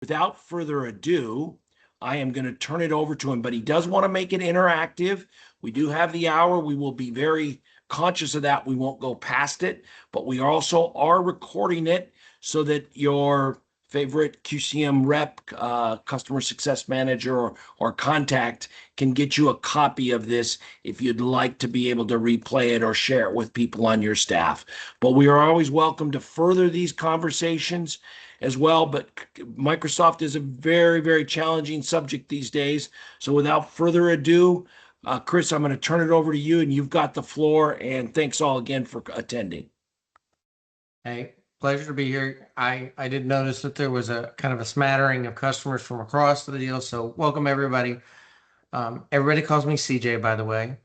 without further ado, I am going to turn it over to him, but he does want to make it interactive. We do have the hour. We will be very conscious of that. We won't go past it, but we also are recording it so that your favorite QCM rep, customer success manager, or contact can get you a copy of this if you'd like to be able to replay it or share it with people on your staff. But we are always welcome to further these conversations as well. But Microsoft is a very, very challenging subject these days. So without further ado, Chris, I'm going to turn it over to you, and you've got the floor. And thanks all again for attending. Hey, pleasure to be here. I did notice that there was a kind of a smattering of customers from across the deal. So welcome everybody. Everybody calls me CJ, by the way.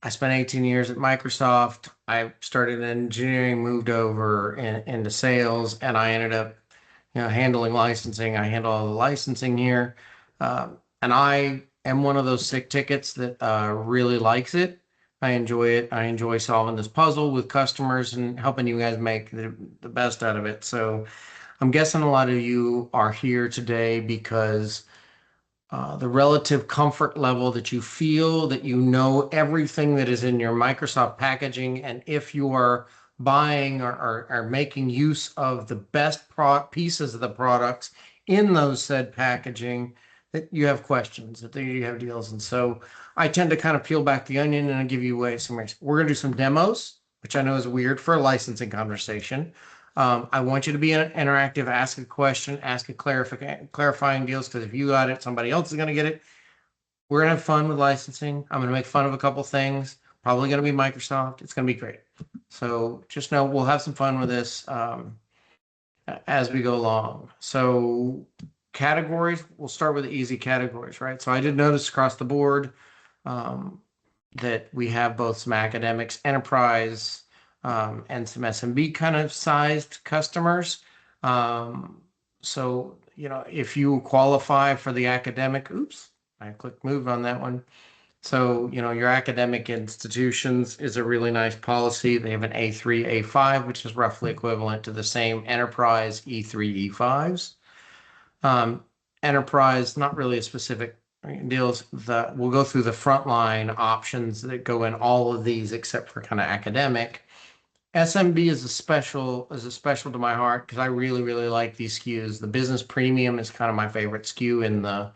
I spent 18 years at Microsoft. I started in engineering, moved over into sales, and I ended up, handling licensing. I handle all the licensing here. And I am one of those sick tickets that really likes it. I enjoy it. I enjoy solving this puzzle with customers and helping you guys make the best out of it. So I'm guessing a lot of you are here today because the relative comfort level that you feel that you know everything that is in your Microsoft packaging, and if you are buying or making use of the best pieces of the products in those said packaging, that you have questions, that you have deals. And so I tend to kind of peel back the onion and give you away some. We're going to do some demos, which I know is weird for a licensing conversation. I want you to be interactive, ask a question, ask a clarifying deals, because if you got it, somebody else is going to get it. We're going to have fun with licensing. I'm going to make fun of a couple things. Probably going to be Microsoft. It's going to be great. So just know we'll have some fun with this as we go along. So categories, we'll start with the easy categories, right? So I did notice across the board that we have both some academics, enterprise, and some SMB kind of sized customers. So, if you qualify for the academic, I clicked move on that one. So, your academic institutions is a really nice policy. They have an A3, A5, which is roughly equivalent to the same enterprise E3, E5s. Enterprise, not really a specific deals. We'll go through the frontline options that go in all of these except for kind of academic. SMB is a special to my heart because I really, really like these SKUs. The business premium is kind of my favorite SKU in the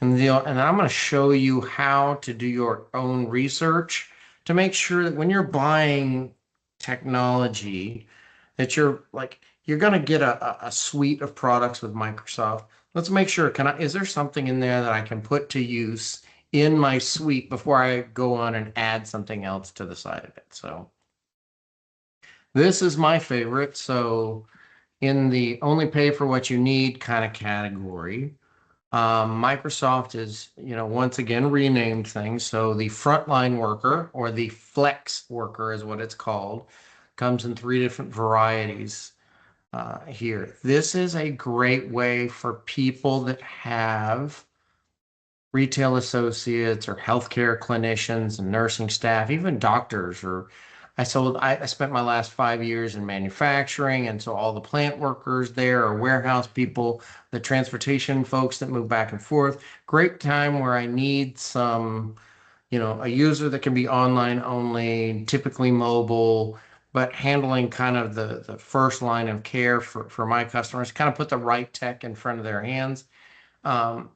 deal. And I'm going to show you how to do your own research to make sure that when you're buying technology, that you're going to get a suite of products with Microsoft. Let's make sure, is there something in there that I can put to use in my suite before I go on and add something else to the side of it? So this is my favorite. So in the only pay for what you need kind of category, Microsoft is, once again, renamed things. So the frontline worker, or the flex worker is what it's called, comes in 3 different varieties here. This is a great way for people that have retail associates or healthcare clinicians and nursing staff, even doctors. Or I spent my last 5 years in manufacturing, and so all the plant workers there are warehouse people, the transportation folks that move back and forth. Great time where I need some, a user that can be online only, typically mobile, but handling kind of the first line of care for my customers, kind of put the right tech in front of their hands.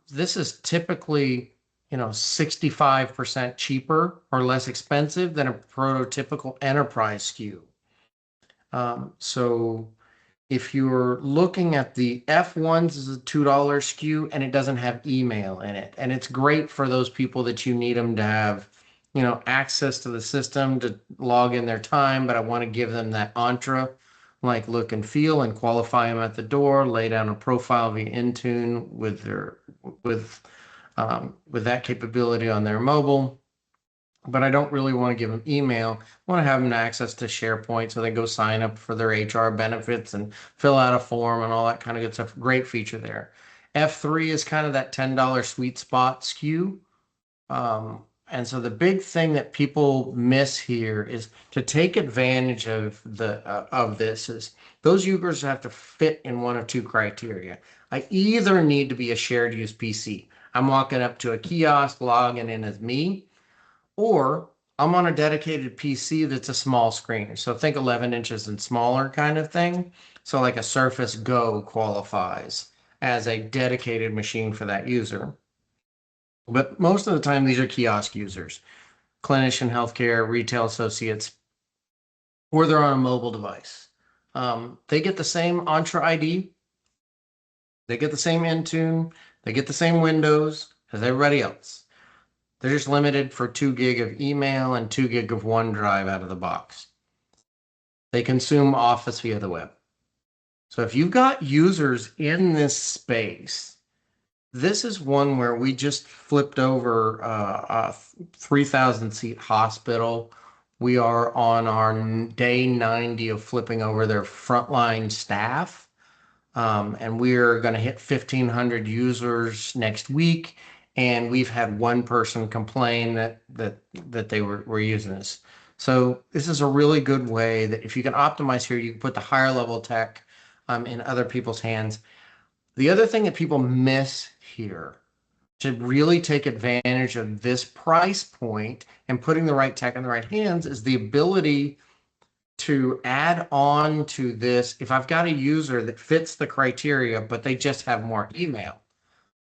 This is typically 65% cheaper or less expensive than a prototypical enterprise SKU. So if you're looking at the F1s is a $2 SKU and it doesn't have email in it. And it's great for those people that you need them to have, access to the system to log in their time, but I want to give them that Entra like look and feel and qualify them at the door, lay down a profile via Intune with that capability on their mobile. But I don't really want to give them email. I want to have them access to SharePoint so they go sign up for their HR benefits and fill out a form and all that kind of good stuff. Great feature there. F3 is kind of that $10 sweet spot SKU. And so the big thing that people miss here is to take advantage of this is those users have to fit in one of 2 criteria. I either need to be a shared use PC. I'm walking up to a kiosk, logging in as me, or I'm on a dedicated PC that's a small screen. So think 11 inches and smaller kind of thing. So like a Surface Go qualifies as a dedicated machine for that user. But most of the time, these are kiosk users, clinician, healthcare, retail associates, or they're on a mobile device. They get the same Entra ID, they get the same Intune, they get the same Windows as everybody else. They're just limited for 2 gig of email and 2 gig of OneDrive out of the box. They consume Office via the web. So if you've got users in this space, this is one where we just flipped over a 3,000 seat hospital. We are on our day 90 of flipping over their frontline staff. And we're going to hit 1,500 users next week. And we've had one person complain that they were using this. So this is a really good way that if you can optimize here, you can put the higher level tech in other people's hands. The other thing that people miss here to really take advantage of this price point and putting the right tech in the right hands is the ability to add on to this. If I've got a user that fits the criteria, but they just have more email,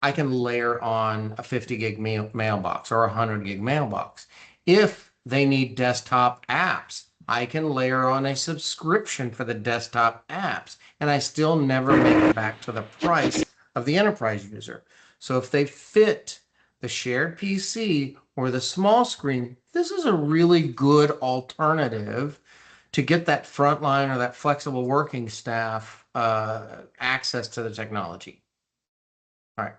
I can layer on a 50 gig mailbox or a 100 gig mailbox. If they need desktop apps, I can layer on a subscription for the desktop apps, and I still never make it back to the price of the enterprise user. So if they fit the shared PC or the small screen, this is a really good alternative to get that frontline or that flexible working staff access to the technology. All right.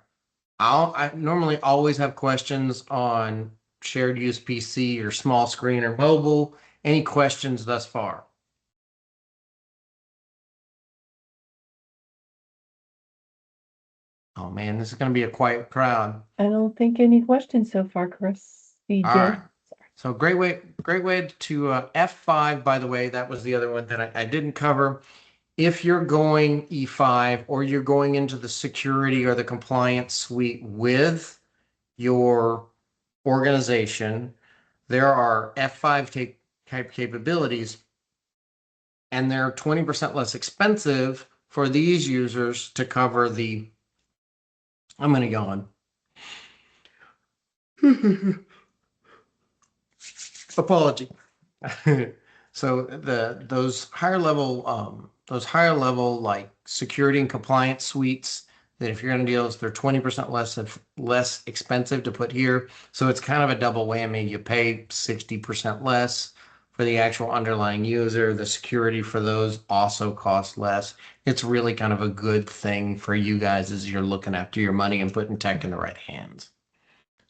I normally always have questions on shared use PC or small screen or mobile. Any questions thus far? Oh man, this is going to be a quiet crowd. I don't think any questions so far, Chris. All right. So great way to F5, by the way, that was the other one that I didn't cover. If you're going E5 or you're going into the security or the compliance suite with your organization, there are F5 type capabilities, and they're 20% less expensive for these users to cover the, I'm going to yawn. Apology. So those higher level like security and compliance suites that if you're going to deal with, they're 20% less expensive to put here. So it's kind of a double whammy. You pay 60% less for the actual underlying user. The security for those also costs less. It's really kind of a good thing for you guys as you're looking after your money and putting tech in the right hands.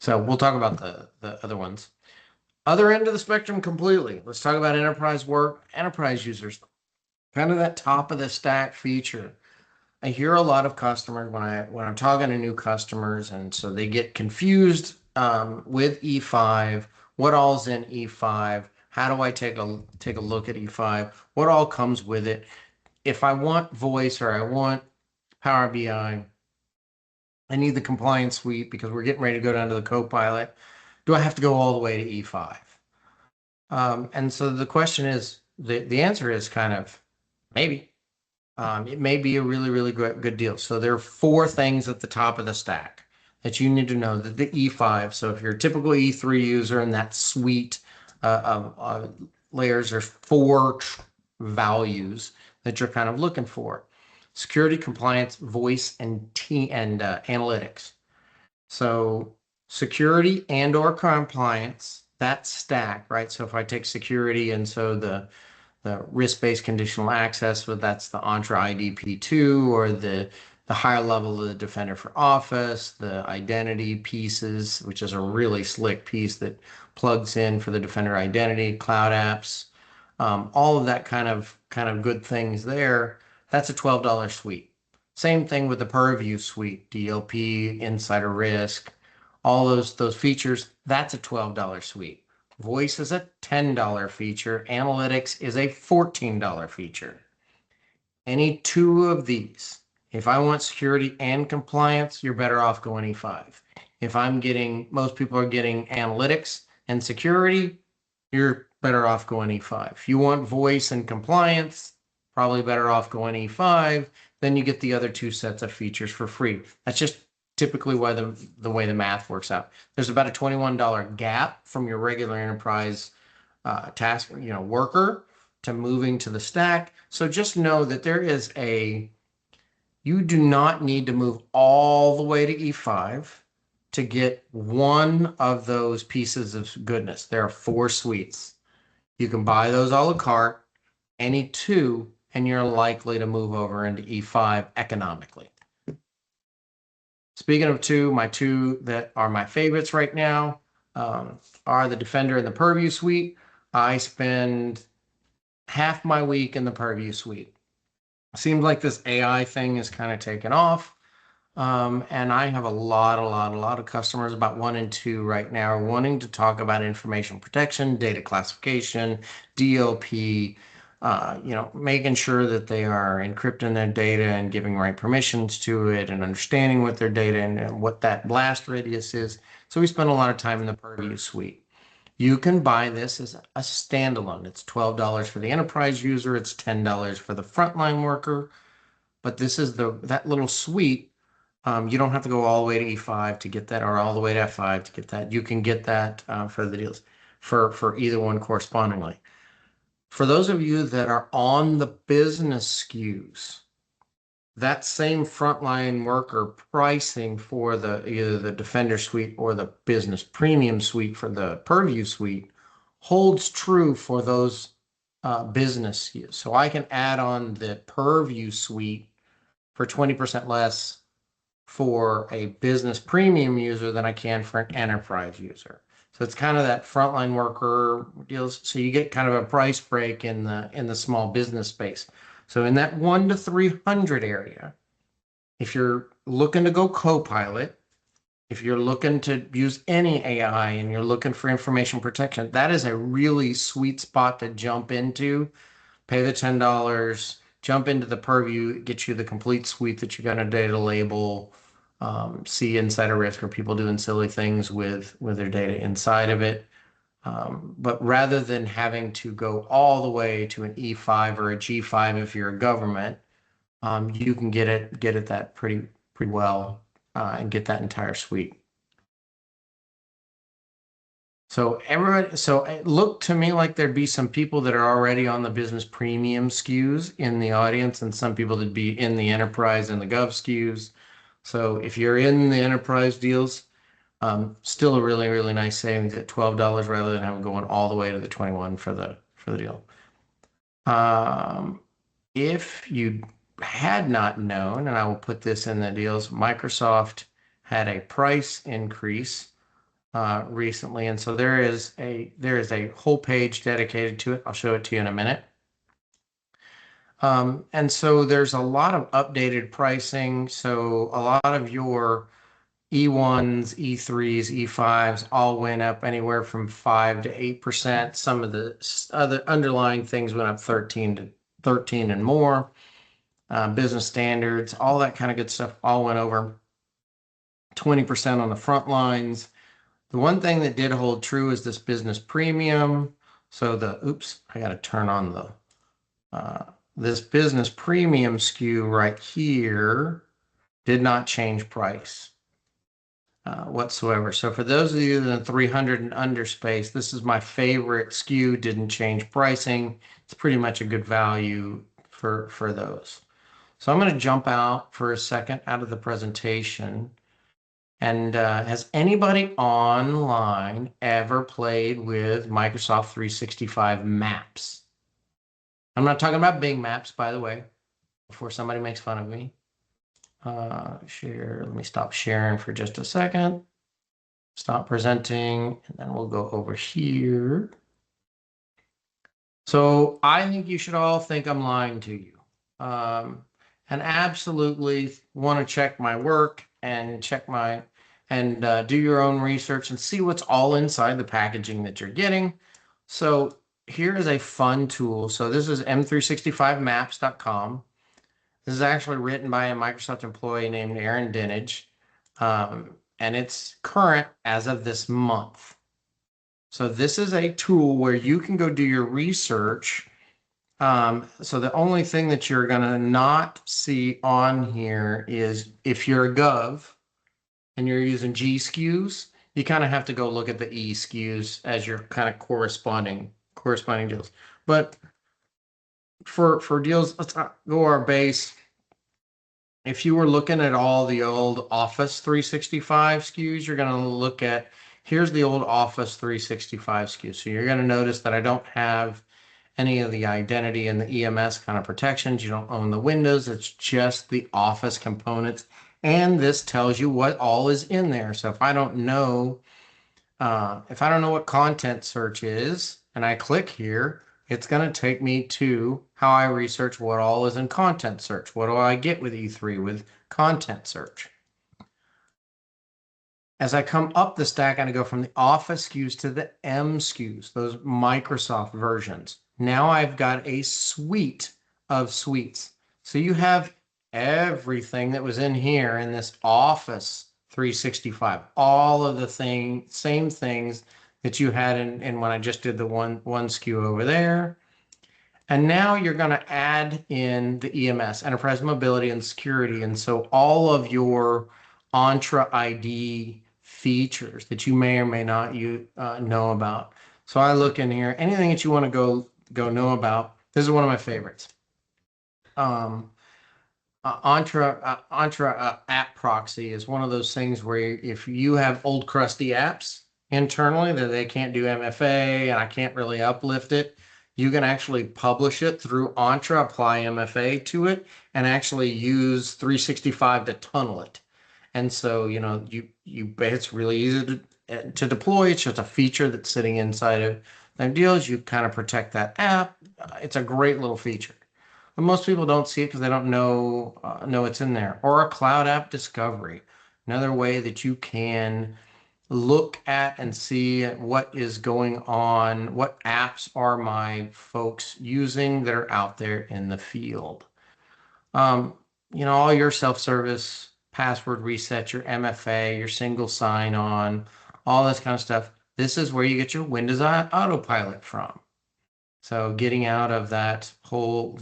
So we'll talk about the other ones. Other end of the spectrum completely. Let's talk about enterprise work, enterprise users. Kind of that top of the stack feature. I hear a lot of customers when I'm talking to new customers, and so they get confused with E5. What all's in E5? How do I take a look at E5? What all comes with it? If I want voice or I want Power BI, I need the compliance suite because we're getting ready to go down to the Copilot. Do I have to go all the way to E5? And so the question is, the answer is kind of maybe. It may be a really, really good deal. So there are 4 things at the top of the stack that you need to know. That the E5. So if you're a typical E3 user in that suite of layers, there's 4 values that you're kind of looking for: security, compliance, voice, and analytics. So security and or compliance, that stack, right? So if I take security, and so the risk-based conditional access, but that's the Entra ID P2, or the higher level of the Defender for Office, the identity pieces, which is a really slick piece that plugs in for the Defender identity, cloud apps, all of that kind of good things there. That's a $12 suite. Same thing with the Purview suite, DLP, Insider Risk, all those features. That's a $12 suite. Voice is a $10 feature. Analytics is a $14 feature. Any 2 of these, If I want security and compliance, you're better off going E5. If most people are getting analytics and security, you're better off going E5. If you want voice and compliance, probably better off going E5. Then you get the other two sets of features for free. That's just typically why the way the math works out. There's about a $21 gap from your regular enterprise task, worker to moving to the stack. So just know that you do not need to move all the way to E5 to get one of those pieces of goodness. There are 4 suites. You can buy those a la carte, any 2, and you're likely to move over into E5 economically. Speaking of 2, my 2 that are my favorites right now are the Defender and the Purview suite. I spend half my week in the Purview suite. Seems like this AI thing is kind of taken off. And I have a lot of customers, about 1 and 2 right now, wanting to talk about information protection, data classification, DLP, making sure that they are encrypting their data and giving right permissions to it and understanding what their data and what that blast radius is. So we spend a lot of time in the Purview suite. You can buy this as a standalone. It's $12 for the enterprise user. It's $10 for the frontline worker. But this is that little suite. You don't have to go all the way to E5 to get that, or all the way to F5 to get that. You can get that for the deals for either one correspondingly. For those of you that are on the business SKUs, that same frontline worker pricing for either the Defender suite or the business premium suite for the Purview suite holds true for those business SKUs. So I can add on the Purview suite for 20% less for a business premium user than I can for an enterprise user. So it's kind of that frontline worker deals. So you get kind of a price break in the small business space. So in that 1 to 300 area, if you're looking to go Copilot, if you're looking to use any AI and you're looking for information protection, that is a really sweet spot to jump into. Pay the $10, jump into the Purview, get you the complete suite that you got a data label, see insider risk or people doing silly things with their data inside of it. But rather than having to go all the way to an E5 or a G5 if you're a government, you can get it that pretty well and get that entire suite. So it looked to me like there'd be some people that are already on the business premium SKUs in the audience, and some people that'd be in the enterprise and the gov SKUs. So if you're in the enterprise deals, still a really nice savings at $12 rather than having going all the way to the 21 for the deal. If you had not known, and I will put this in the deals, Microsoft had a price increase recently, and so there is a whole page dedicated to it. I'll show it to you in a minute. And so there's a lot of updated pricing. So a lot of your E1s, E3s, E5s all went up anywhere from 5 to 8%. Some of the other underlying things went up 13 and more. Business standards, all that kind of good stuff all went over 20% on the front lines. The one thing that did hold true is this business premium. So I got to turn on this business premium SKU right here did not change price whatsoever. So for those of you in the 300 and under space, this is my favorite SKU, didn't change pricing. It's pretty much a good value for those. So I'm going to jump out for a second out of the presentation. And has anybody online ever played with Microsoft 365 Maps? I'm not talking about Bing Maps, by the way, before somebody makes fun of me. Share. Let me stop sharing for just a second. Stop presenting, and then we'll go over here. So I think you should all think I'm lying to you. And absolutely want to check my work and do your own research and see what's all inside the packaging that you're getting. So here is a fun tool. So this is m365maps.com. This is actually written by a Microsoft employee named Aaron Dinage, and it's current as of this month. So this is a tool where you can go do your research. So the only thing that you're going to not see on here is if you're a gov and you're using G SKUs, you kind of have to go look at the E SKUs as your kind of corresponding deals. But for deals, let's go our base. If you were looking at all the old Office 365 SKUs, you're going to look at, here's the old Office 365 SKUs. So you're going to notice that I don't have any of the identity and the EMS kind of protections. You don't own the Windows. It's just the Office components. And this tells you what all is in there. So if I don't know what content search is, and I click here, it's going to take me to how I research what all is in content search. What do I get with E3 with content search? As I come up the stack, I'm going to go from the Office SKUs to the M SKUs, those Microsoft versions. Now I've got a suite of suites. So you have everything that was in here in this Office 365, all of the same things that you had in when I just did the one SKU over there. And now you're going to add in the EMS, Enterprise Mobility and Security. And so all of your Entra ID features that you may or may not know about. So I look in here, anything that you want to go know about. This is one of my favorites. Entra app proxy is one of those things where if you have old crusty apps internally that they can't do MFA and I can't really uplift it, you can actually publish it through Entra, apply MFA to it, and actually use 365 to tunnel it. And so, it's really easy to deploy. It's just a feature that's sitting inside of their deals. You kind of protect that app. It's a great little feature. But most people don't see it because they don't know it's in there. Or a cloud app discovery, another way that you can look at and see what is going on, what apps are my folks using that are out there in the field. All your self-service, password reset, your MFA, your single sign-on, all this kind of stuff. This is where you get your Windows Autopilot from. So getting out of that whole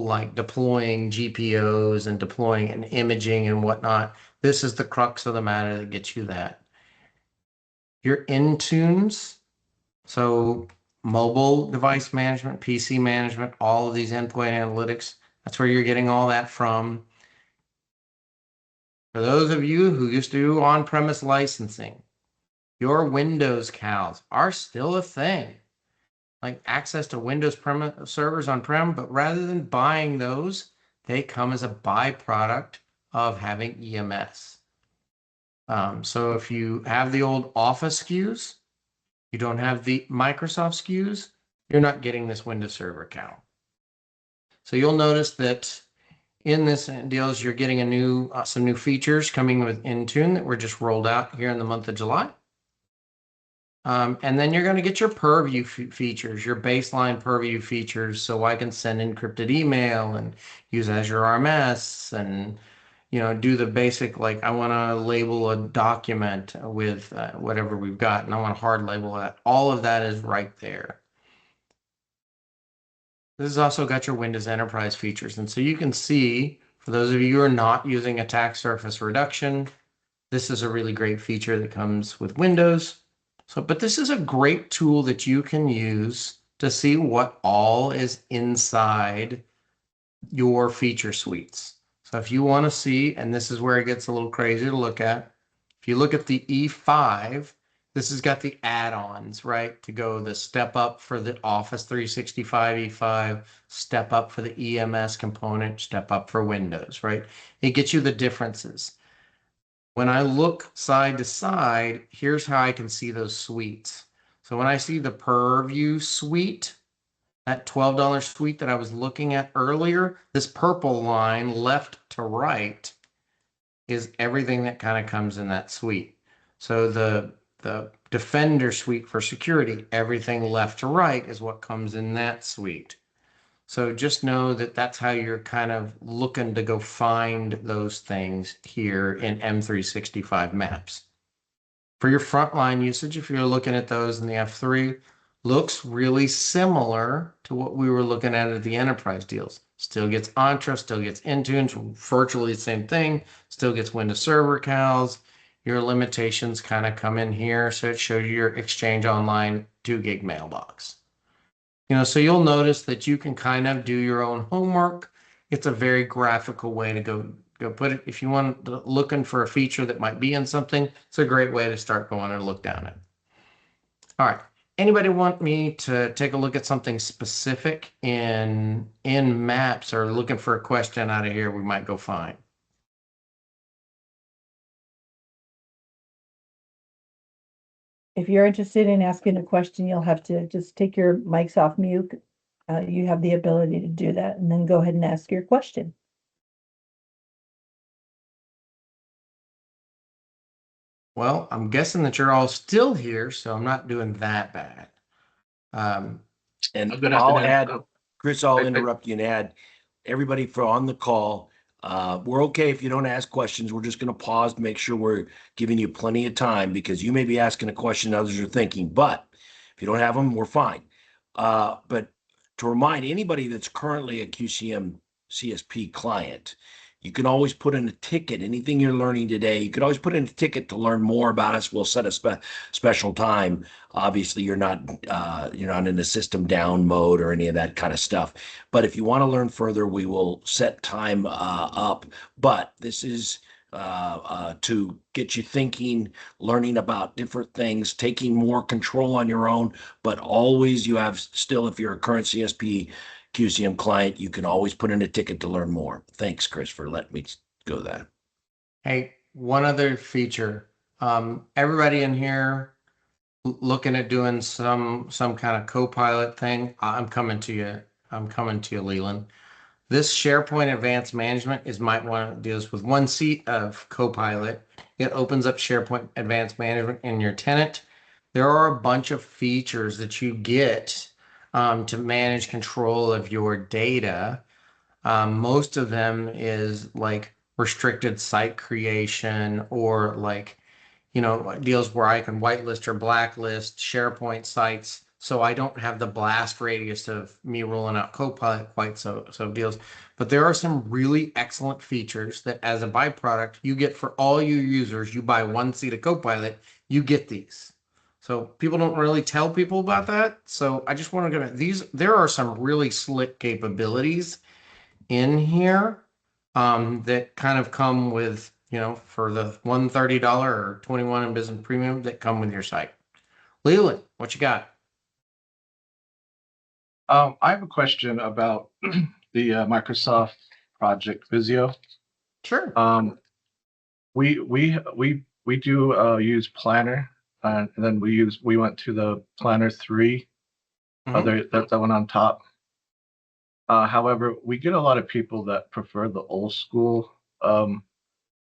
like deploying GPOs and deploying and imaging and whatnot. This is the crux of the matter that gets you that. Your Intunes, so mobile device management, PC management, all of these endpoint analytics, that's where you're getting all that from. For those of you who used to do on-premise licensing, your Windows CALs are still a thing. Like access to Windows servers on-prem, but rather than buying those, they come as a byproduct of having EMS. So if you have the old Office SKUs, you don't have the Microsoft SKUs, you're not getting this Windows Server account. So you'll notice that in this deals, you're getting some new features coming with Intune that were just rolled out here in the month of July. And then you're going to get your purview features, your baseline purview features. So I can send encrypted email and use Azure RMS and, do the basic, like I want to label a document with whatever we've got, and I want to hard label that. All of that is right there. This has also got your Windows Enterprise features. And so you can see, for those of you who are not using attack surface reduction, this is a really great feature that comes with Windows. But this is a great tool that you can use to see what all is inside your feature suites. So if you want to see, and this is where it gets a little crazy to look at, if you look at the E5, this has got the add-ons, right? To go the step up for the Office 365 E5, step up for the EMS component, step up for Windows, right? It gets you the differences. When I look side to side, here's how I can see those suites. So when I see the Purview suite, that $12 suite that I was looking at earlier, this purple line left to right is everything that kind of comes in that suite. So the Defender suite for security, everything left to right is what comes in that suite. So just know that that's how you're kind of looking to go find those things here in M365 maps. For your frontline usage, if you're looking at those in the F3, looks really similar to what we were looking at the enterprise deals. Still gets Entra, still gets Intune, virtually the same thing, still gets Windows Server CALs. Your limitations kind of come in here. So it shows you your Exchange Online 2 gig mailbox. So you'll notice that you can kind of do your own homework. It's a very graphical way to go put it. If you want looking for a feature that might be in something, it's a great way to start going and look down it. All right. Anybody want me to take a look at something specific in maps or looking for a question out of here we might go find? If you're interested in asking a question, you'll have to just take your mics off mute. You have the ability to do that and then go ahead and ask your question. Well, I'm guessing that you're all still here, so I'm not doing that bad. And Good I'll afternoon. add, Chris, I'll I- interrupt you and add, everybody on the call, we're okay if you don't ask questions. We're just going to pause to make sure we're giving you plenty of time because you may be asking a question others are thinking, but if you don't have them, we're fine. But to remind anybody that's currently a QCM CSP client, you can always put in a ticket. Anything you're learning today, you could always put in a ticket to learn more about us. We'll set a special time. Obviously, you're not in a system down mode or any of that kind of stuff. But if you want to learn further, we will set time up. But this is to get you thinking, learning about different things, taking more control on your own. But always, you have still, if you're a current CSP QCM client, you can always put in a ticket to learn more. Thanks, Chris, for letting me go that. Hey, one other feature. Everybody in here looking at doing some kind of co-pilot thing. I'm coming to you. I'm coming to you, Leland. This SharePoint Advanced Management might want to deals with one seat of Copilot. It opens up SharePoint Advanced Management in your tenant. There are a bunch of features that you get to manage control of your data. Most of them is like restricted site creation or like deals where I can whitelist or blacklist SharePoint sites so I don't have the blast radius of me rolling out Copilot quite so deals. But there are some really excellent features that as a byproduct, you get for all your users. You buy one seat of Copilot, you get these. So people don't really tell people about that. So I just want to get these. There are some really slick capabilities in here that kind of come with, for the $130 or 21 in business premium that come with your site. Leland, what you got? I have a question about the Microsoft project Visio. Sure. We do use Planner, and then we went to the Planner 3. That's the one on top. However, we get a lot of people that prefer the old school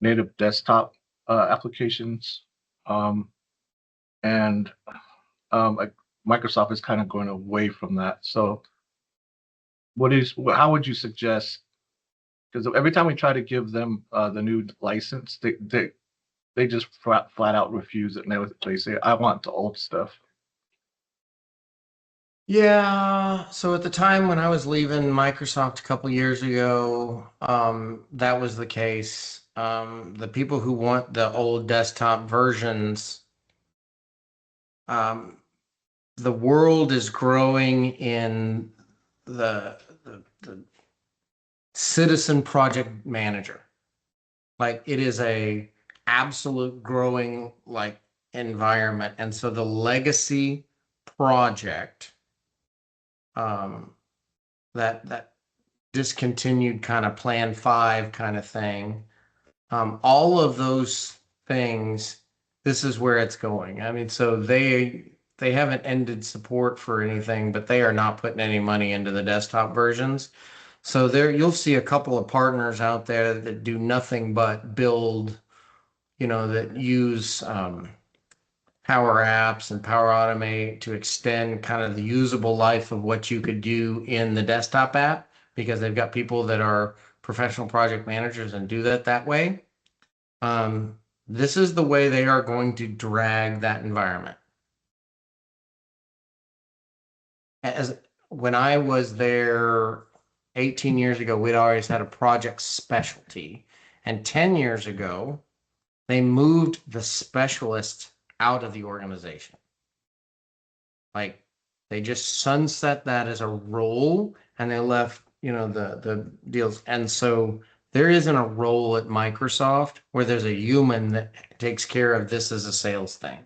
native desktop applications, and like Microsoft is kind of going away from that. So, how would you suggest? Because every time we try to give them the new license, they just flat out refuse it, and they say, "I want the old stuff." Yeah. So at the time when I was leaving Microsoft a couple years ago, that was the case. The people who want the old desktop versions, the world is growing in the citizen project manager. Like it is a absolute growing like environment. And so the legacy project, that discontinued kind of plan 5 kind of thing, all of those things, this is where it's going. I mean, so they haven't ended support for anything, but they are not putting any money into the desktop versions. So there you'll see a couple of partners out there that do nothing but build, that use Power Apps and Power Automate to extend kind of the usable life of what you could do in the desktop app, because they've got people that are professional project managers and do that way. This is the way they are going to drag that environment. As when I was there 18 years ago, we'd always had a project specialty. And 10 years ago, they moved the specialist out of the organization. Like they just sunset that as a role and they left, the deals. And so there isn't a role at Microsoft where there's a human that takes care of this as a sales thing.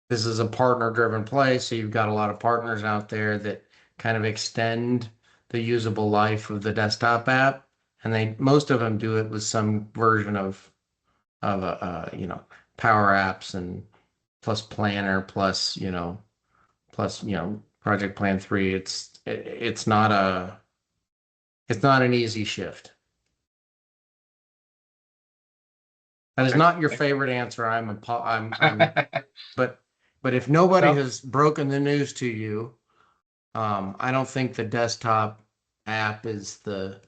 This is a partner driven place. So you've got a lot of partners out there that kind of extend the usable life of the desktop app. And most of them do it with some version of Power Apps and plus Planner plus Project Plan 3. It's not an easy shift. That is not your favorite answer. But if nobody has broken the news to you, I don't think the desktop app is the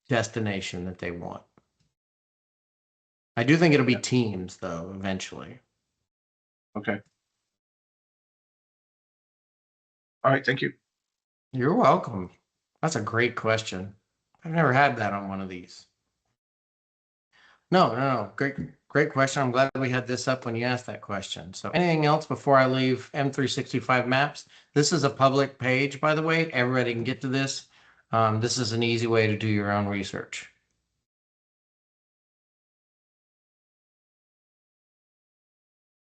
destination that they want. I do think it'll be Teams though, eventually. Okay. All right. Thank you. You're welcome. That's a great question. I've never had that on one of these. No. Great question. I'm glad we had this up when you asked that question. So anything else before I leave M365 Maps? This is a public page, by the way. Everybody can get to this. This is an easy way to do your own research.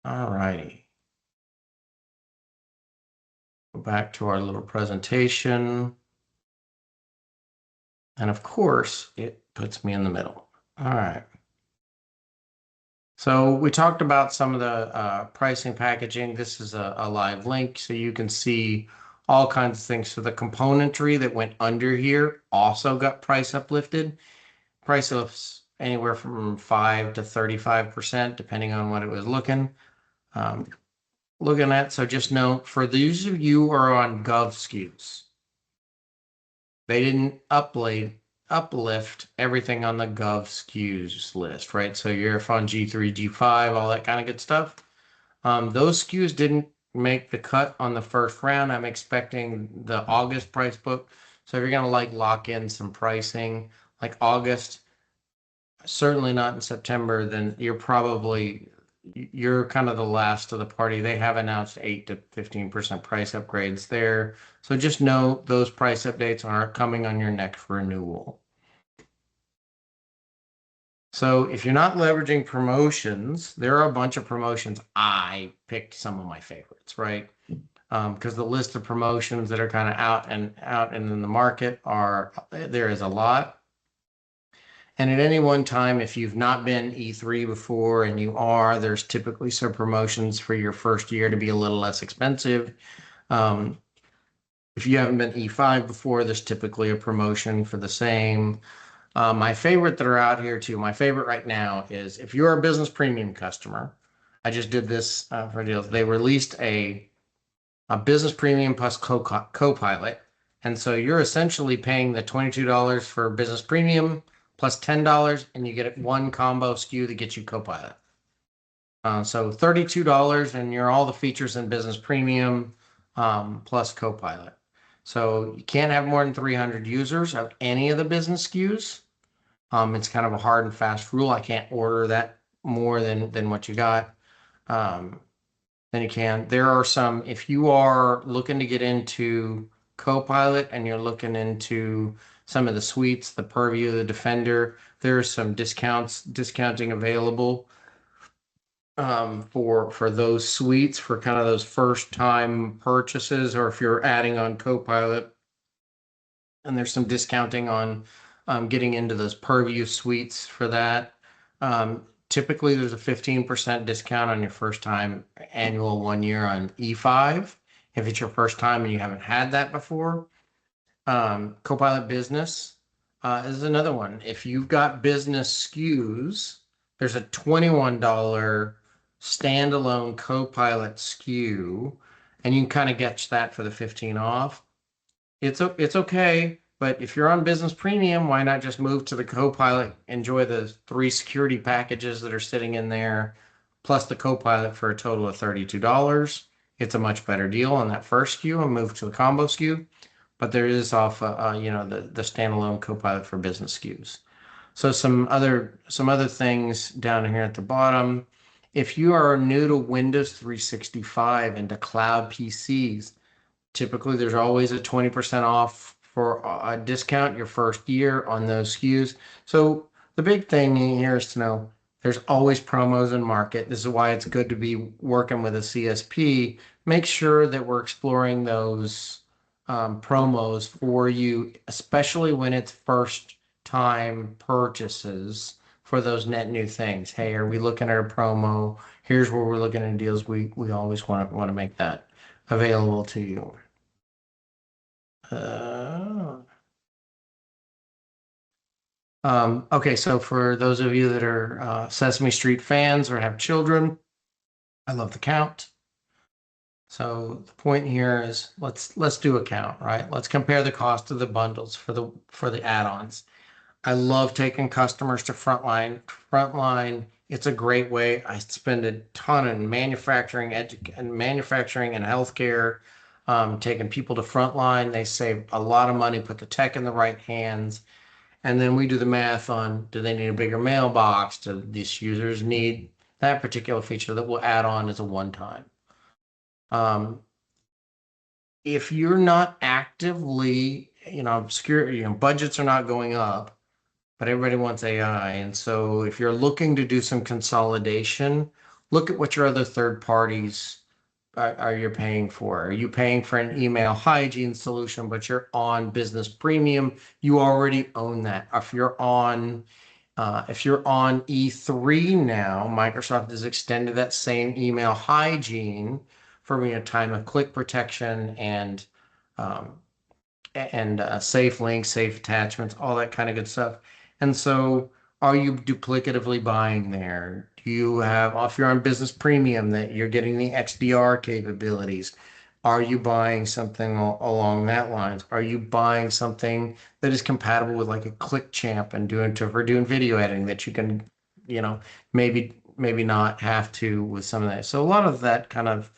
All righty. Go back to our little presentation. And of course, it puts me in the middle. All right. So we talked about some of the pricing packaging. This is a live link, so you can see all kinds of things. So the componentry that went under here also got price uplifted. Price ups anywhere from 5 to 35%, depending on what it was looking at. So just note, for those of you who are on Gov SKUs, they didn't uplift everything on the Gov SKUs list, right? So you're on G3, G5, all that kind of good stuff. Those SKUs didn't make the cut on the first round. I'm expecting the August price book. So if you're going to lock in some pricing like August, certainly not in September, then you're kind of the last of the party. They have announced 8 to 15% price upgrades there. So just know those price updates aren't coming on your next renewal. So if you're not leveraging promotions, there are a bunch of promotions. I picked some of my favorites, right? Because the list of promotions that are kind of out and in the market there is a lot. And at any one time, if you've not been E3 before and there's typically some promotions for your first year to be a little less expensive. If you haven't been E5 before, there's typically a promotion for the same. My favorite that are out here too, my favorite right now is if you're a business premium customer, I just did this for deals. They released a business premium plus Copilot. And so you're essentially paying the $22 for business premium plus $10, and you get one combo SKU that gets you Copilot. So $32, and you're all the features in business premium plus Copilot. So you can't have more than 300 users of any of the business SKUs. It's kind of a hard and fast rule. I can't order that more than what you got. Then you can. There are some, if you are looking to get into Copilot and you're looking into some of the suites, the Purview, the Defender, there's some discounting available for those suites for kind of those first time purchases, or if you're adding on Copilot. And there's some discounting on getting into those Purview suites for that. Typically, there's a 15% discount on your first time annual 1 year on E5. If it's your first time and you haven't had that before. Copilot Business is another one. If you've got business SKUs, there's a $21 standalone Copilot SKU, and you can kind of get that for the 15 off. It's okay, but if you're on Business Premium, why not just move to the Copilot, enjoy the 3 security packages that are sitting in there, plus the Copilot for a total of $32. It's a much better deal on that first SKU and move to the combo SKU, but there is off, the standalone Copilot for business SKUs. So some other things down here at the bottom. If you are new to Windows 365 and to cloud PCs, typically there's always a 20% off for a discount your first year on those SKUs. So the big thing here is to know there's always promos in market. This is why it's good to be working with a CSP. Make sure that we're exploring those promos for you, especially when it's first time purchases for those net new things. Hey, are we looking at a promo? Here's where we're looking at deals. We always want to make that available to you. Okay, so for those of you that are Sesame Street fans or have children, I love the count. So the point here is let's do a count, right? Let's compare the cost of the bundles for the add-ons. I love taking customers to Frontline. Frontline, it's a great way. I spend a ton in manufacturing and healthcare, taking people to Frontline. They save a lot of money, put the tech in the right hands. And then we do the math on, do they need a bigger mailbox? Do these users need that particular feature that we'll add on as a one-time? If you're not actively, budgets are not going up, but everybody wants AI. And so if you're looking to do some consolidation, look at what your other third parties are you paying for. Are you paying for an email hygiene solution, but you're on Business Premium? You already own that. If you're on E3 now, Microsoft has extended that same email hygiene for time of click protection and safe links, safe attachments, all that kind of good stuff. And so are you duplicatively buying there? Do you have, if you're on Business Premium, that you're getting the XDR capabilities? Are you buying something along that lines? Are you buying something that is compatible with like a ClickChamp and for doing video editing that you can, maybe not have to with some of that. So a lot of that kind of,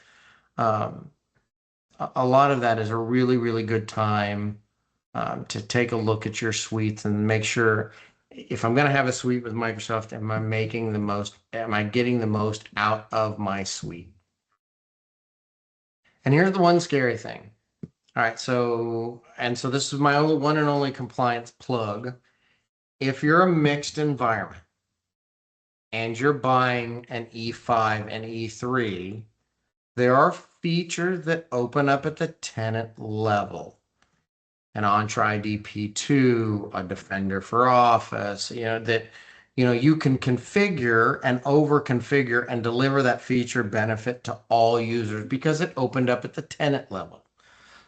a lot of that is a really, really good time to take a look at your suites and make sure if I'm going to have a suite with Microsoft, am I getting the most out of my suite? And here's the one scary thing. All right, so this is my only one and only compliance plug. If you're a mixed environment and you're buying an E5 and E3, there are features that open up at the tenant level. An Entra ID P2, a Defender for Office, that you can configure and over configure and deliver that feature benefit to all users because it opened up at the tenant level.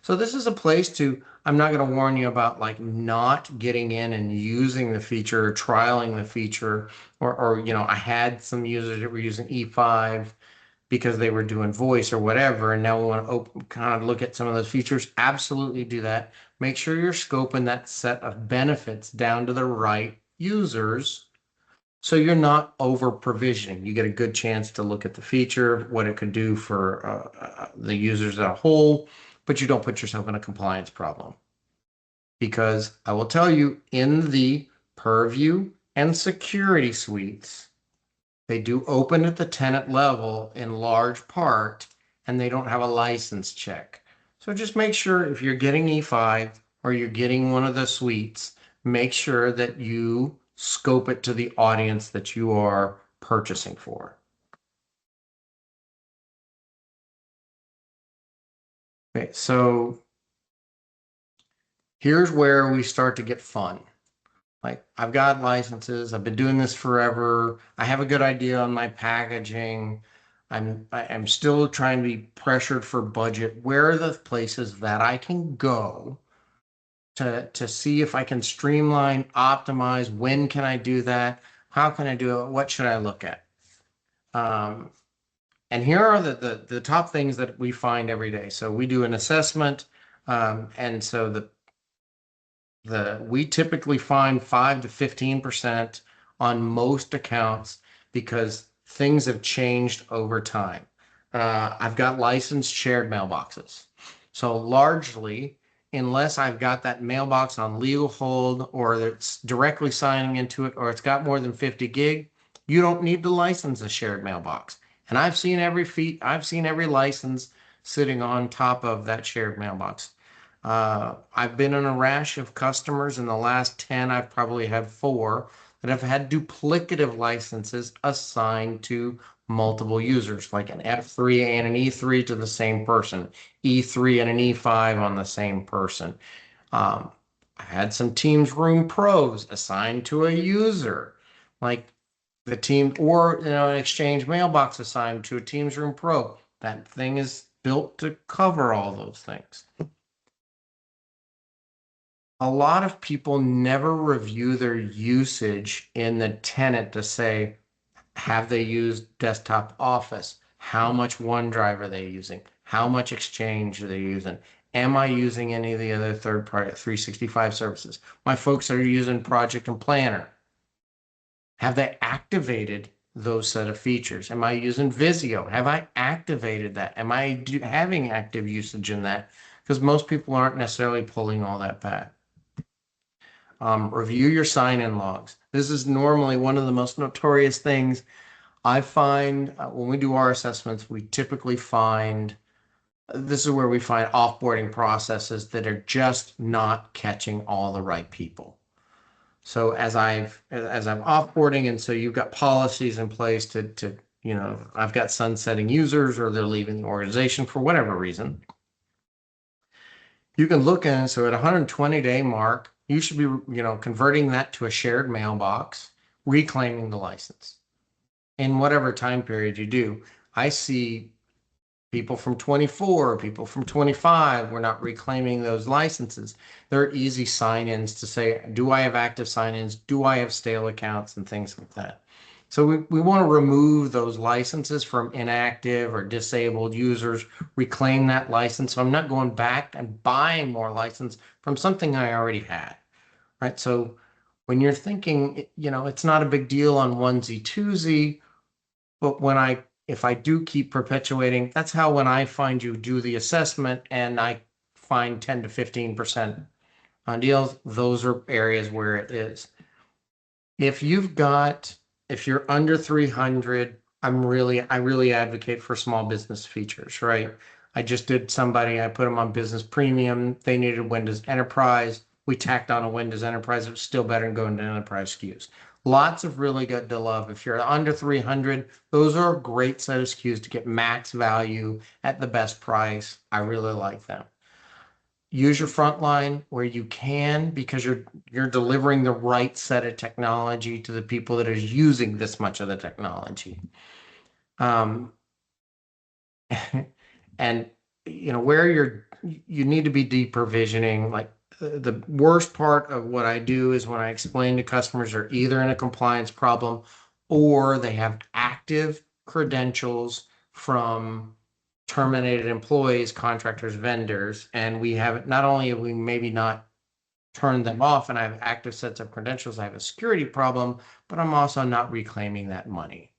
So this is a place I'm not going to warn you about like not getting in and using the feature or trialing the feature or I had some users that were using E5 because they were doing voice or whatever, and now we want to kind of look at some of those features. Absolutely do that. Make sure you're scoping that set of benefits down to the right users so you're not over provisioning. You get a good chance to look at the feature, what it could do for the users as a whole, but you don't put yourself in a compliance problem. Because I will tell you, in the purview and security suites, they do open at the tenant level in large part, and they don't have a license check. So just make sure if you're getting E5 or you're getting one of the suites, make sure that you scope it to the audience that you are purchasing for. Okay, so here's where we start to get fun. Like, I've got licenses, I've been doing this forever. I have a good idea on my packaging. I'm still trying to be pressured for budget. Where are the places that I can go to see if I can streamline, optimize? When can I do that? How can I do it? What should I look at? And here are the top things that we find every day. So we do an assessment, and so we typically find 5 to 15% on most accounts because things have changed over time. I've got licensed shared mailboxes. So largely, unless I've got that mailbox on legal hold or it's directly signing into it or it's got more than 50 gig, you don't need to license a shared mailbox. And I've seen every license sitting on top of that shared mailbox. I've been in a rash of customers. In the last 10, I've probably had 4 that have had duplicative licenses assigned to multiple users, like an F3 and an E3 to the same person, E3 and an E5 on the same person. I had some Teams Room Pros assigned to a user, like the team, or an Exchange mailbox assigned to a Teams Room Pro. That thing is built to cover all those things. A lot of people never review their usage in the tenant to say, have they used desktop Office? How much OneDrive are they using? How much Exchange are they using? Am I using any of the other third-party 365 services? My folks are using Project and Planner. Have they activated those set of features? Am I using Visio? Have I activated that? Am I having active usage in that? Because most people aren't necessarily pulling all that back. Review your sign-in logs. This is normally one of the most notorious things I find when we do our assessments. We typically find this is where we find offboarding processes that are just not catching all the right people. So as I'm offboarding, and so you've got policies in place to I've got sunsetting users or they're leaving the organization for whatever reason. You can look in, so at 120-day mark, you should be, converting that to a shared mailbox, reclaiming the license. In whatever time period you do, I see people from 24, people from 25, we're not reclaiming those licenses. There are easy sign-ins to say, do I have active sign-ins? Do I have stale accounts and things like that? So we want to remove those licenses from inactive or disabled users, reclaim that license. So I'm not going back and buying more license from something I already had, right? So when you're thinking, it's not a big deal on onesie, twosie, but if I do keep perpetuating, that's how when I find you do the assessment and I find 10 to 15% on deals, those are areas where it is. If you're under 300, I really advocate for small business features, right? I just did I put them on Business Premium. They needed Windows Enterprise. We tacked on a Windows Enterprise. It was still better than going to Enterprise SKUs. Lots of really good to love. If you're under 300, those are a great set of SKUs to get max value at the best price. I really like them. Use your frontline where you can, because you're delivering the right set of technology to the people that are using this much of the technology. And where you need to be deprovisioning. Like the worst part of what I do is when I explain to customers are either in a compliance problem or they have active credentials from terminated employees, contractors, vendors, and not only have we maybe not turned them off and I have active sets of credentials, I have a security problem, but I'm also not reclaiming that money.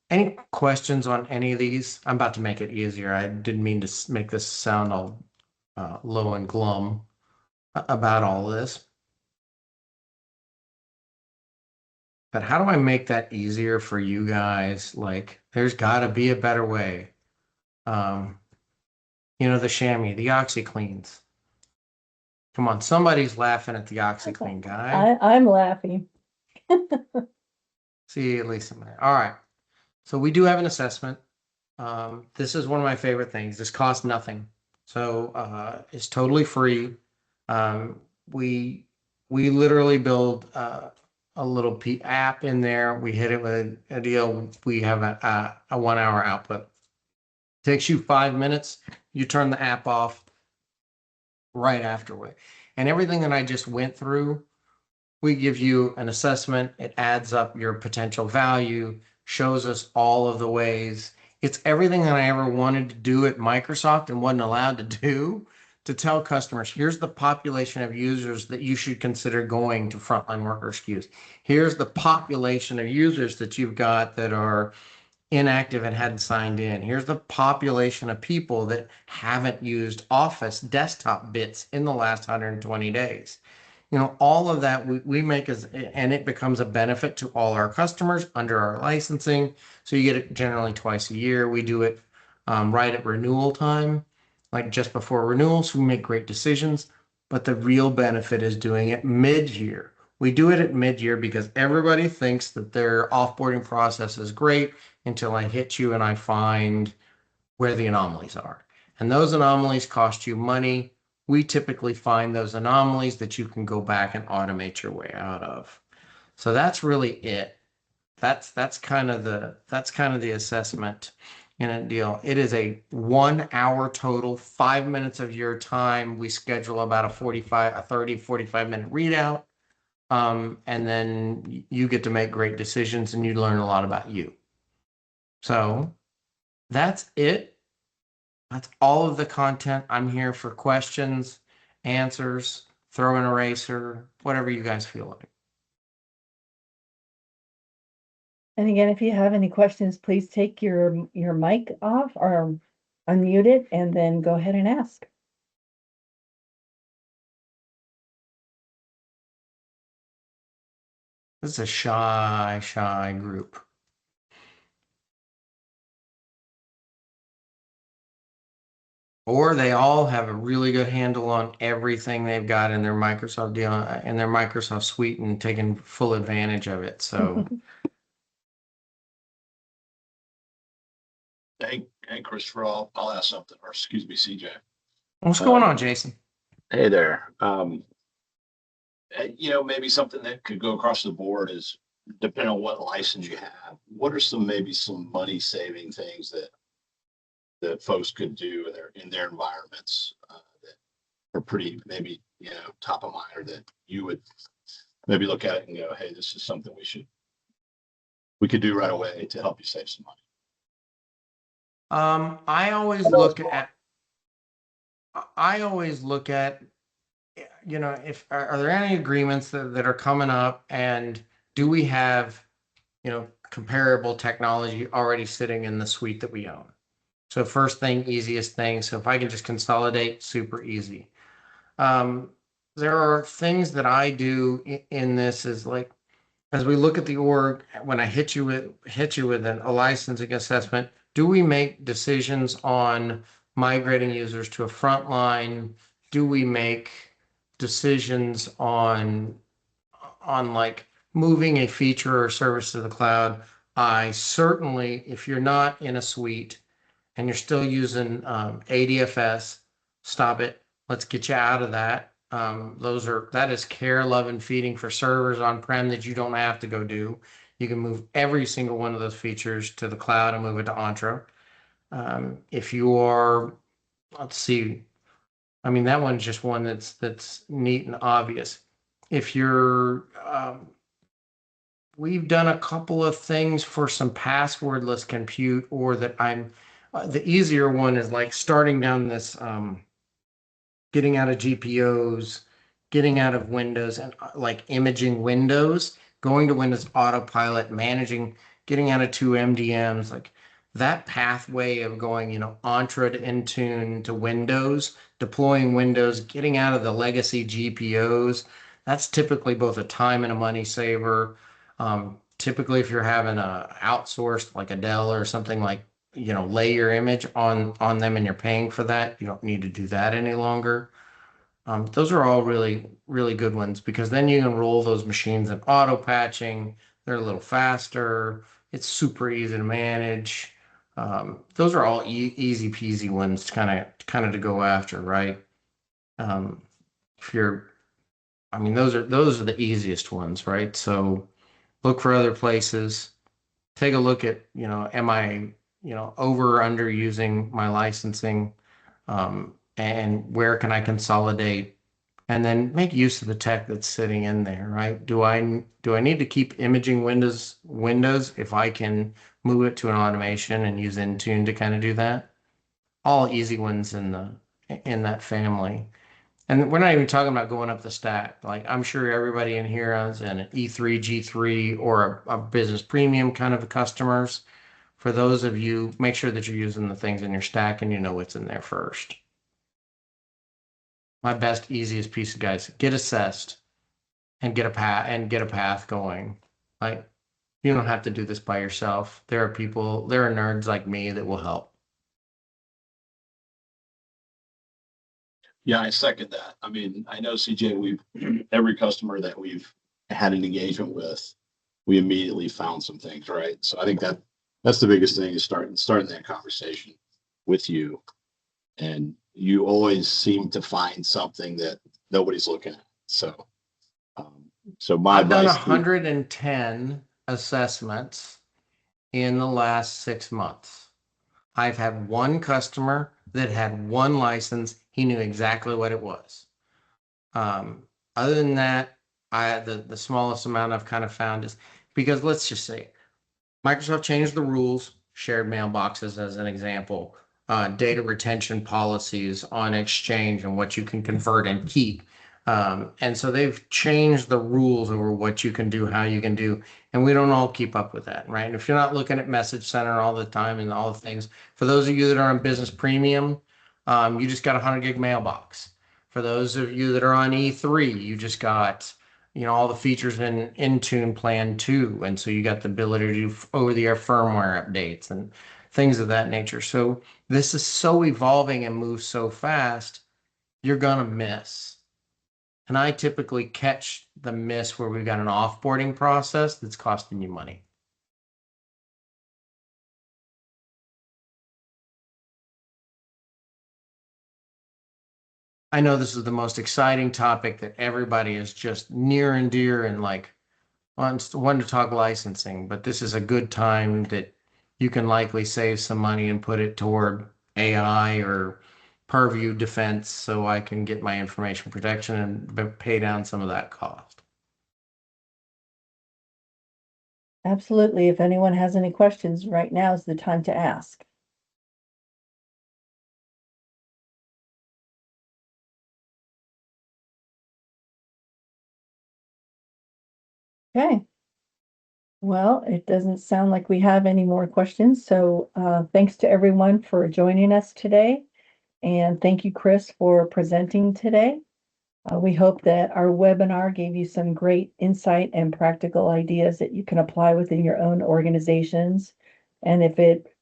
Any questions on any of these? I'm about to make it easier. I didn't mean to make this sound all low and glum about all this. But how do I make that easier for you guys? Like, there's got to be a better way. The chamois, the OxyCleans. Come on, somebody's laughing at the OxyClean guy. I'm laughing. See, at least somebody. All right. So we do have an assessment. This is one of my favorite things. This costs nothing. So it's totally free. We literally build a little app in there. We hit it with a deal. We have a 1 hour output. Takes you 5 minutes. You turn the app off right afterward. And everything that I just went through, we give you an assessment. It adds up your potential value. shows us all of the ways. It's everything that I ever wanted to do at Microsoft and wasn't allowed to do, to tell customers, here's the population of users that you should consider going to frontline worker SKUs. Here's the population of users that you've got that are inactive and hadn't signed in. Here's the population of people that haven't used Office desktop bits in the last 120 days. All of that we make and it becomes a benefit to all our customers under our licensing. So you get it generally twice a year. We do it right at renewal time, like just before renewal. So we make great decisions, but the real benefit is doing it mid-year. We do it at mid-year because everybody thinks that their offboarding process is great until I hit you and I find where the anomalies are. And those anomalies cost you money. We typically find those anomalies that you can go back and automate your way out of. So that's really it. That's kind of the assessment in a deal. It is a 1 hour total, 5 minutes of your time. We schedule about a 45 minute readout. And then you get to make great decisions and you learn a lot about you. So that's it. That's all of the content. I'm here for questions, answers, throw an eraser, whatever you guys feel like. And again, if you have any questions, please take your mic off or unmute it and then go ahead and ask. This is a shy group. Or they all have a really good handle on everything they've got in their Microsoft deal, in their Microsoft suite, and taking full advantage of it. So Hey, Christopher, I'll ask something, or excuse me, CJ. what's going on, Jason? Hey there. Maybe something that could go across the board is depending on what license you have. What are maybe some money saving things that folks could do in their environments that are pretty maybe top of mind, or that you would maybe look at it and go, hey, this is something we could do right away to help you save some money. I always look at, if are there any agreements that are coming up, and do we have, comparable technology already sitting in the suite that we own? So first thing, easiest thing. So if I can just consolidate, super easy. There are things that I do in this is like, as we look at the org, when I hit you with a licensing assessment, do we make decisions on migrating users to a frontline? Do we make decisions on like moving a feature or service to the cloud? I certainly, if you're not in a suite and you're still using ADFS, stop it. Let's get you out of that. That is care, love, and feeding for servers on-prem that you don't have to go do. You can move every single one of those features to the cloud and move it to Entra. If you are, let's see, I mean, that one's just one that's neat and obvious. If you're, we've done a couple of things for some passwordless compute, or that the easier one is like starting down this, getting out of GPOs, getting out of Windows, and like imaging Windows, going to Windows Autopilot, managing, getting out of 2 MDMs, like that pathway of going, Entra to Intune to Windows, deploying Windows, getting out of the legacy GPOs. That's typically both a time and a money saver. Typically, if you're having a outsourced like a Dell or something, like, lay your image on them and you're paying for that, you don't need to do that any longer. Those are all really, really good ones, because then you can roll those machines in auto patching. They're a little faster. It's super easy to manage. Those are all easy peasy ones to kind of to go after, right? If you're, I mean, those are the easiest ones, right? So look for other places. Take a look at, am I, over or under using my licensing, and where can I consolidate? and then make use of the tech that's sitting in there, right? Do I need to keep imaging Windows if I can move it to an automation and use Intune to kind of do that? All easy ones in that family. And we're not even talking about going up the stack. Like I'm sure everybody in here is an E3, G3, or a business premium kind of customers. For those of you, make sure that you're using the things in your stack and you know what's in there first. My best, easiest piece of guys, get assessed and get a path going. Like you don't have to do this by yourself. There are nerds like me that will help. Yeah, I second that. I mean, I know CJ, every customer that we've had an engagement with, we immediately found some things, right? So I think that's the biggest thing is starting that conversation with you. And you always seem to find something that nobody's looking at. So, um, so my I've done advice, 110 assessments in the last 6 months. I've had one customer that had one license. He knew exactly what it was. Other than that, the smallest amount I've kind of found is because let's just say Microsoft changed the rules, shared mailboxes as an example, data retention policies on Exchange and what you can convert and keep. And so they've changed the rules over what you can do, how you can do, and we don't all keep up with that, right? And if you're not looking at Message Center all the time and all the things, for those of you that are on Business Premium, you just got a 100 gig mailbox. For those of you that are on E3, you just got all the features in Intune Plan 2. And so you got the ability to do over-the-air firmware updates and things of that nature. So this is so evolving and moves so fast, you're going to miss. And I typically catch the miss where we've got an offboarding process that's costing you money. I know this is the most exciting topic that everybody is just near and dear and like wants one to talk licensing, but this is a good time that you can likely save some money and put it toward AI or Purview defense so I can get my information protection and pay down some of that cost. Absolutely. If anyone has any questions, right now is the time to ask. Okay. Well, it doesn't sound like we have any more questions. So thanks to everyone for joining us today. And thank you, Chris, for presenting today. We hope that our webinar gave you some great insight and practical ideas that you can apply within your own organizations. And if it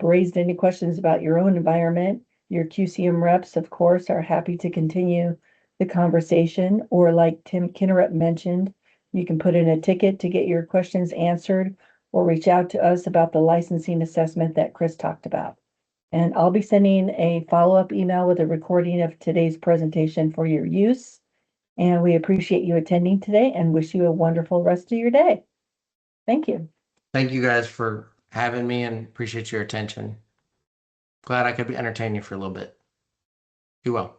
raised any questions about your own environment, your QCM reps, of course, are happy to continue the conversation. Or like Tim Kinneret mentioned, you can put in a ticket to get your questions answered or reach out to us about the licensing assessment that Chris talked about. And I'll be sending a follow-up email with a recording of today's presentation for your use. And we appreciate you attending today and wish you a wonderful rest of your day. Thank you. Thank you guys for having me and appreciate your attention. Glad I could entertain you for a little bit. Be well.